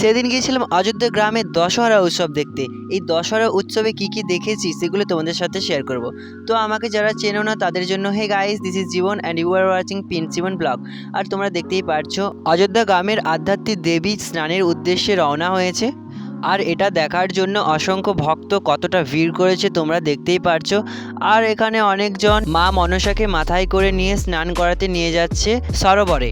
সেদিন গিয়েছিলাম অযোধ্যা গ্রামে দশহরা উৎসব দেখতে। এই দশহরা উৎসবে কি কি দেখেছি সেগুলো তোমাদের সাথে শেয়ার করব। তো আমাকে যারা চেনো না তাদের জন্য, hey guys, this is Jeevan and you are watching Prince Jeevan vlog. আর তোমরা দেখতেই পারছো অযোধ্যা গ্রামের আধ্যাত্মিক দেবী স্নানের উদ্দেশ্যে রওনা হয়েছে। আর এটা দেখার জন্য অসংখ্য ভক্ত কতটা ভিড় করেছে তোমরা দেখতেই পারছো। আর এখানে অনেকজন মা মনসাকে মাথায় করে নিয়ে স্নান করাতে নিয়ে যাচ্ছে সরোবরে।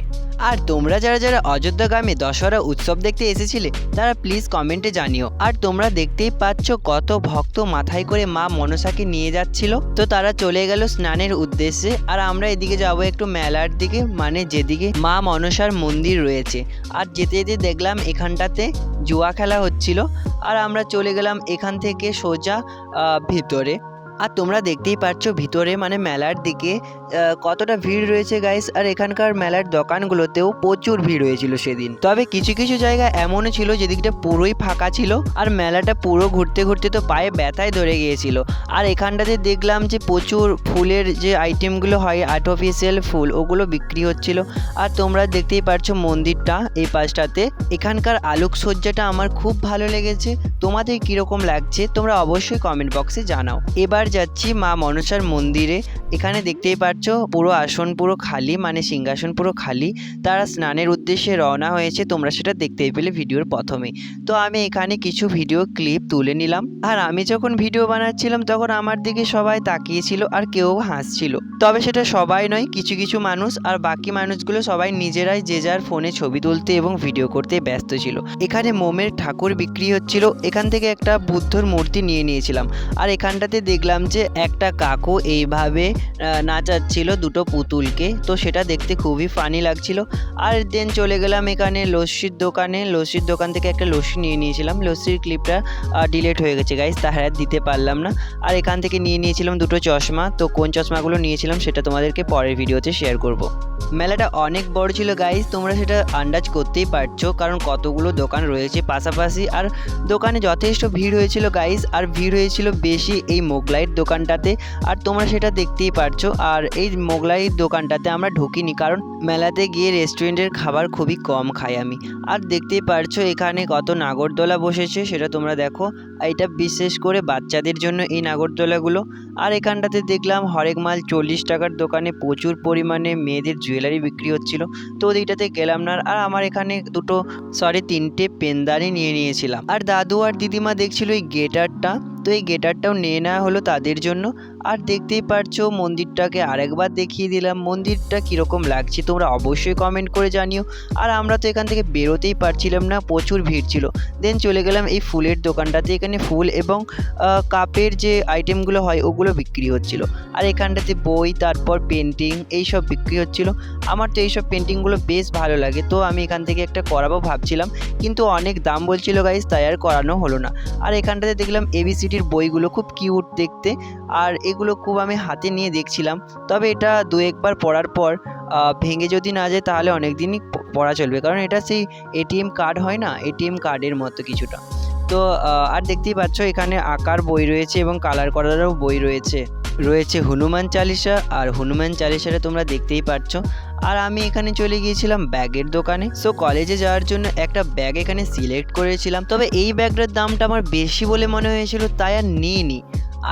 আর তোমরা যারা যারা অযোধ্যা গ্রামে দশহরা উৎসব দেখতে এসেছিলে তারা প্লিজ কমেন্টে জানিও। আর তোমরা দেখতেই পাচ্ছ কত ভক্ত মাথায় করে মা মনসাকে নিয়ে যাচ্ছিল। তো তারা চলে গেল স্নানের উদ্দেশ্যে, আর আমরা এদিকে যাব একটু মেলার দিকে, মানে যেদিকে মা মনসার মন্দির রয়েছে। আর যেতে যেতে দেখলাম এখানটাতে জুয়া খেলা হচ্ছিল, আর আমরা চলে গেলাম এখান থেকে সোজা ভিতরে। আর তোমরা দেখতেই পাচ্ছ ভিতরে মানে মেলার দিকে কতটা ভিড় রয়েছে গাইস। আর এখানকার মেলার দোকানগুলোতেও প্রচুর ভিড় হয়েছিল সেদিন। তবে কিছু কিছু জায়গা এমনও ছিল যেদিকটা পুরোই ফাঁকা ছিল, আর মেলাটা পুরো ঘুরতে ঘুরতে তো পায়ে ব্যথায় ধরে গিয়েছিল। আর এখানটাতে দেখলাম যে প্রচুর ফুলের যে আইটেমগুলো হয়, আর্টিফিশিয়াল ফুল, ওগুলো বিক্রি হচ্ছিল। আর তোমরা দেখতেই পাচ্ছ মন্দিরটা এই পাশটাতে। এখানকার আলোকসজ্জাটা আমার খুব ভালো লেগেছে। তোমাদের কীরকম লাগছে তোমরা অবশ্যই কমেন্ট বক্সে জানাও। এবার যাচ্ছি মা মনসার মন্দিরে। এখানে দেখতেই পাচ্ছ পুরো আসন পুরো খালি, মানে সিংহাসন পুরো খালি। তারা স্নানের উদ্দেশ্যে রওনা হয়েছে, তোমরা সেটা দেখতেই পেলে ভিডিওর প্রথমেই। তো আমি এখানে কিছু ভিডিও ক্লিপ তুলে নিলাম। আর আমি যখন ভিডিও বানাচ্ছিলাম তখন আমার দিকে সবাই তাকিয়েছিল আর কেউ হাসছিল। তবে সেটা সবাই নয়, কিছু কিছু মানুষ। আর বাকি মানুষগুলো সবাই নিজেরাই যে যার ফোনে ছবি তুলতে এবং ভিডিও করতে ব্যস্ত ছিল। এখানে মোমের ঠাকুর বিক্রি হচ্ছিল। এখান থেকে একটা বুদ্ধর মূর্তি নিয়ে নিয়েছিলাম। আর এখানটাতে দেখলাম যে একটা কাকু এইভাবে নাচাচ্ছিল দুটো পুতুলকে, তো সেটা দেখতে খুবই ফানি লাগছিল। আর দেন চলে গেলাম এখানে লস্যির দোকানে। লস্যির দোকান থেকে একটা লস্যি নিয়ে নিয়েছিলাম। লস্যির ক্লিপটা ডিলিট হয়ে গেছে গাইস, তাই আর দিতে পারলাম না। আর এখান থেকে নিয়ে নিয়েছিলাম দুটো চশমা। তো কোন চশমাগুলো নিয়েছিলাম সেটা তোমাদেরকে পরের ভিডিওতে শেয়ার করব। মেলাটা অনেক বড় ছিল গাইস, তোমরা সেটা আন্দাজ করতেই পারছো, কারণ কতগুলো দোকান রয়েছে পাশাপাশি। আর দোকানে যথেষ্ট ভিড় হয়েছিল গাইস, আর ভিড় হয়েছিল বেশি এই মোগলাইয়ের দোকানটাতে। আর তোমরা সেটা দেখতেই পারছো। আর এই মোগলাইয়ের দোকানটাতে আমরা ঢুকিনি, কারণ মেলাতে গিয়ে রেস্টুরেন্টের খাবার খুবই কম খাই আমি। আর দেখতেই পারছো এখানে কত নাগরদোলা বসেছে সেটা তোমরা দেখো। এটা বিশেষ করে বাচ্চাদের জন্য এই নাগরদোলাগুলো। আর এখানটাতে দেখলাম হরেক মাল 40 টাকার দোকানে প্রচুর পরিমাণে মেয়েদের জুয়েলারি বিক্রি হচ্ছিল। তো ওদিকটাতে গেলাম না। আর আমার এখানে তিনটে পেনদানি নিয়ে নিয়েছিলাম। আর দাদু আর দিদিমা দেখছিল এই গেটারটা, তো এই গেটারটাও নিয়ে নেওয়া হলো তাদের জন্য। আর দেখতেই পারছো মন্দিরটাকে আরেকবার দেখিয়ে দিলাম। মন্দিরটা কীরকম লাগছে তোমরা অবশ্যই কমেন্ট করে জানিও। আর আমরা তো এখান থেকে বেরোতেই পারছিলাম না, প্রচুর ভিড় ছিল। দেন চলে গেলাম এই ফুলের দোকানটাতে। এখানে ফুল এবং কাপের যে আইটেমগুলো হয় ওগুলো বিক্রি হচ্ছিল। আর এখানটাতে বই, তারপর পেন্টিং, এইসব বিক্রি হচ্ছিল। আমার তো এইসব পেন্টিংগুলো বেশ ভালো লাগে, তো আমি এখান থেকে একটা করাবো ভাবছিলাম, কিন্তু অনেক দাম বলছিল গাইস, তাই আর করানো হলো না। আর এখানটাতে দেখলাম এবিসিডির বইগুলো খুব কিউট দেখতে, আর এগুলো খুব আমি হাতে নিয়ে দেখছিলাম। তবে এটা দু একবার পড়ার পর ভেঙে যদি না যায় তাহলে অনেক দিনই পড়া চলবে, কারণ এটা সেই এটিএম কার্ড হয় না, এটিএম কার্ডের মতো কিছুটা। তো আর দেখতেই পাচ্ছ এখানে আঁকার বই রয়েছে এবং কালার করারও বই রয়েছে হনুমান চালিসা। আর হনুমান চালিসাটা তোমরা দেখতেই পাচ্ছ। আর আমি এখানে চলে গিয়েছিলাম ব্যাগের দোকানে। সো কলেজে যাওয়ার জন্য একটা ব্যাগ এখানে সিলেক্ট করেছিলাম। তবে এই ব্যাগটার দামটা আমার বেশি বলে মনে হয়েছিল, তাই আর নিইনি।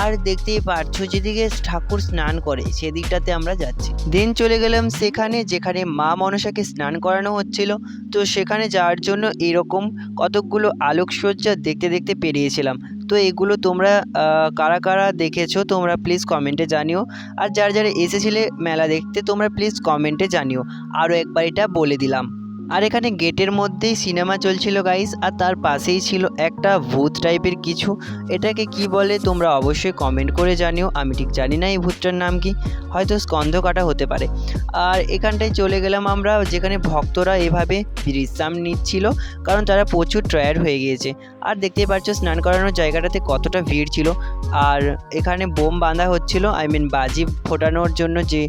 আর দেখতেই পাচ্ছ যেদিকে ঠাকুর স্নান করে সেদিকটাতে আমরা যাচ্ছি। দেন চলে গেলাম সেখানে যেখানে মা মনসাকে স্নান করানো হচ্ছিল। তো সেখানে যাওয়ার জন্য এরকম কতকগুলো আলোকসজ্জা দেখতে দেখতে পেরিয়েছিলাম। তো এগুলো তোমরা কারা কারা দেখেছো তোমরা প্লিজ কমেন্টে জানিও। আর যারা যারা এসেছিলে মেলা দেখতে তোমরা প্লিজ কমেন্টে জানিও। আরও একবার এটা বলে দিলাম। আর এখানে গেটের মধ্যেই সিনেমা চলছিল গাইস, আর তার পাশেই ছিল একটা ভূত টাইপের কিছু। এটাকে কি বলে তোমরা অবশ্যই কমেন্ট করে জানিও। আমি ঠিক জানি না এই ভূতটার নাম কি, হয়তো স্কন্ধ কাটা হতে পারে। আর এখানটায় চলে গেলাম আমরা, যেখানে ভক্তরা এভাবে বিশ্রাম নিচ্ছিল, কারণ তারা প্রচুর টায়ার্ড হয়ে গিয়েছে। আর দেখতেই পাচ্ছ স্নান করানোর জায়গাটাতে কতটা ভিড় ছিল। আর এখানে বোম বাঁধা হচ্ছিল, বাজি ফোটানোর জন্য যে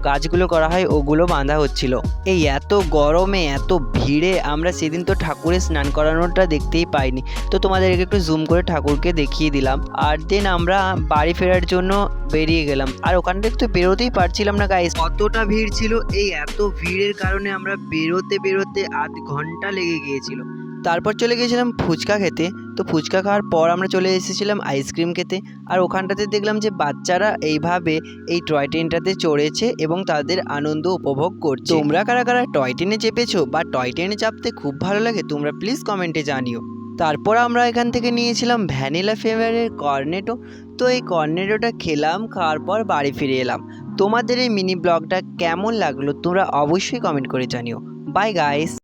গাছগুলো করা হয় ওগুলো বাঁধা হচ্ছিল। এই এত গরমে এত ভিড়ে আমরা সেদিন তো ঠাকুরের স্নান করানোটা দেখতেই পাইনি। তো তোমাদেরকে একটু জুম করে ঠাকুরকে দেখিয়ে দিলাম। আর দেন আমরা বাড়ি ফেরার জন্য বেরিয়ে গেলাম। আর ওখান থেকে তো বেরোতেই পারছিলাম না গাইস, কতটা ভিড় ছিল। এই এত ভিড়ের কারণে আমরা বেরোতে আধ ঘন্টা লেগে গিয়েছিল। তারপর চলে গিয়েছিলাম ফুচকা খেতে। তো ফুচকা খাওয়ার পর আমরা চলে এসেছিলাম আইসক্রিম খেতে। আর ওখানটাতে দেখলাম যে বাচ্চারা এইভাবে এই টয় ট্রেনটাতে চড়েছে এবং তাদের আনন্দ উপভোগ করছে। তোমরা কারা কারা টয় ট্রেনে চেপেছো বা টয় ট্রেনে চাপতে খুব ভালো লাগে তোমরা প্লিজ কমেন্টে জানিও। তারপর আমরা এখান থেকে নিয়েছিলাম ভ্যানিলা ফ্লেভারের কর্নেটো। তো এই কর্নেটোটা খেলাম, খাওয়ার পর বাড়ি ফিরে এলাম। তোমাদের এই মিনি ব্লগটা কেমন লাগলো তোমরা অবশ্যই কমেন্ট করে জানিও। Bye guys.